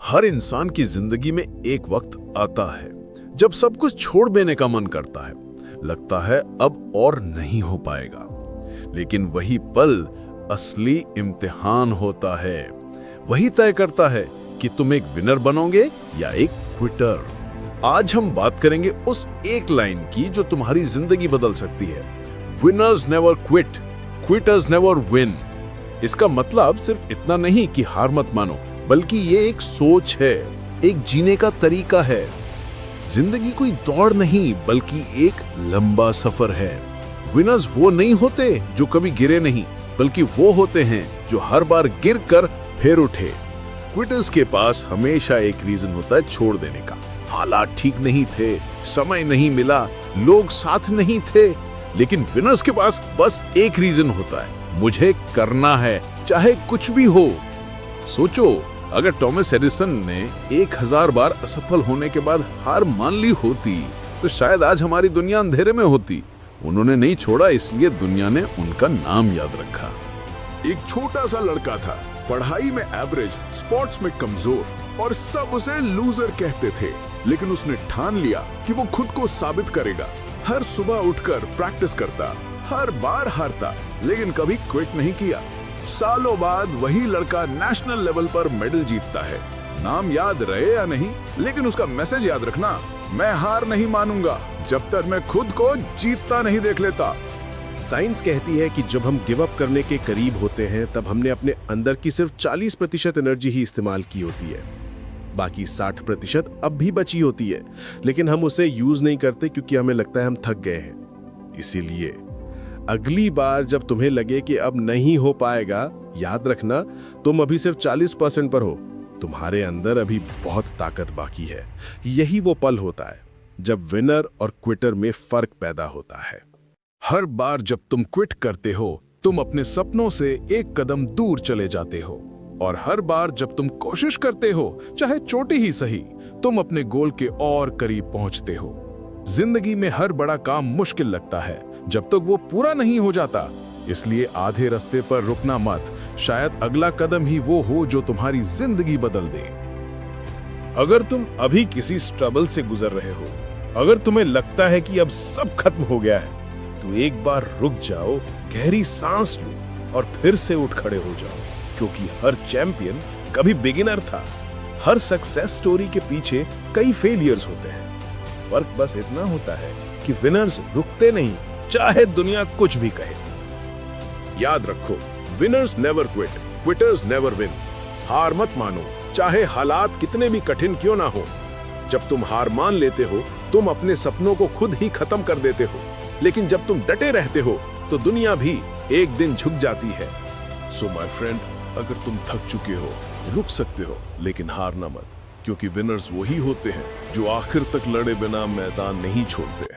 हर इंसान की जिंदगी में एक वक्त आता है जब सब कुछ छोड़ देने का मन करता है। लगता है अब और नहीं हो पाएगा, लेकिन वही पल असली इम्तिहान होता है। वही तय करता है कि तुम एक विनर बनोगे या एक क्विटर। आज हम बात करेंगे उस एक लाइन की जो तुम्हारी जिंदगी बदल सकती है। Winners never quit, quitters never win. इसका मतलब सिर्फ इतना नहीं कि हार मत मानो, बल्कि ये एक सोच है, एक जीने का तरीका है। जिंदगी कोई दौड़ नहीं, बल्कि एक लंबा सफर है। विनर्स वो नहीं होते जो कभी गिरे नहीं, बल्कि वो होते हैं जो हर बार गिर कर फिर उठे। क्विटर्स के पास हमेशा एक रीजन होता है छोड़ देने का। हालात ठीक नहीं थे, समय नहीं मिला, लोग साथ नहीं थे। लेकिन विनर्स के पास बस एक रीजन होता है, मुझे करना है, चाहे कुछ भी हो। सोचो, अगर थॉमस एडिसन ने 1000 बार असफल होने के बाद हार मान ली होती तो शायद आज हमारी दुनिया अंधेरे में होती। उन्होंने नहीं छोड़ा, इसलिए दुनिया ने उनका नाम याद रखा। एक छोटा सा लड़का था, पढ़ाई में एवरेज, स्पोर्ट्स में कमजोर और सब उसे लूजर कहते थे। लेकिन उसने ठान लिया कि वो खुद को साबित करेगा। हर सुबह उठकर प्रैक्टिस करता, हर बार हारता, लेकिन कभी क्विट नहीं किया। सालों बाद वही लड़का नेशनल लेवल पर मेडल जीतता है। नाम याद रहे या नहीं, लेकिन उसका मैसेज याद रखना, मैं हार नहीं मानूंगा जब तक मैं खुद को जीतता नहीं देख लेता। साइंस कहती है कि जब हम गिव अप करने के करीब होते हैं तब हमने अपने अंदर की सिर्फ 40% एनर्जी ही इस्तेमाल की होती है। बाकी 60% अब भी बची होती है, लेकिन हम उसे यूज नहीं करते क्योंकि हमें लगता है हम थक गए हैं। इसीलिए अगली बार जब तुम्हें लगे कि अब नहीं हो पाएगा, याद रखना तुम अभी सिर्फ 40% पर हो। तुम्हारे अंदर अभी बहुत ताकत बाकी है। यही वो पल होता है जब विनर और क्विटर में फर्क पैदा होता है। हर बार जब तुम क्विट करते हो, तुम अपने सपनों से एक कदम दूर चले जाते हो। और हर बार जब तुम कोशिश करते हो, चाहे छोटी ही सही, तुम अपने गोल के और करीब पहुंचते हो। जिंदगी में हर बड़ा काम मुश्किल लगता है जब तक वो पूरा नहीं हो जाता। इसलिए आधे रास्ते पर रुकना मत, शायद अगला कदम ही वो हो जो तुम्हारी जिंदगी बदल दे। अगर तुम अभी किसी स्ट्रगल से गुजर रहे हो, अगर तुम्हें लगता है कि अब सब खत्म हो गया है, तो एक बार रुक जाओ, गहरी सांस लो और फिर से उठ खड़े हो जाओ। क्योंकि हर चैंपियन कभी बिगिनर था। हर सक्सेस स्टोरी के पीछे कई फेलियर्स होते हैं। फर्क बस इतना होता है कि विनर्स रुकते नहीं, चाहे दुनिया कुछ भी कहे। याद रखो, winners never quit, quitters never win. हार मत मानो, चाहे हालात कितने भी कठिन क्यों ना हो। जब तुम हार मान लेते हो, तुम अपने सपनों को खुद ही खत्म कर देते हो। लेकिन जब तुम डटे रहते हो, तो दुनिया भी एक दिन झुक जाती है। सो माय फ्रेंड, अगर तुम थक चुके हो, रुक सकते हो, लेकिन हारना मत, क्योंकि विनर्स वही होते हैं जो आखिर तक लड़े बिना मैदान नहीं छोड़ते।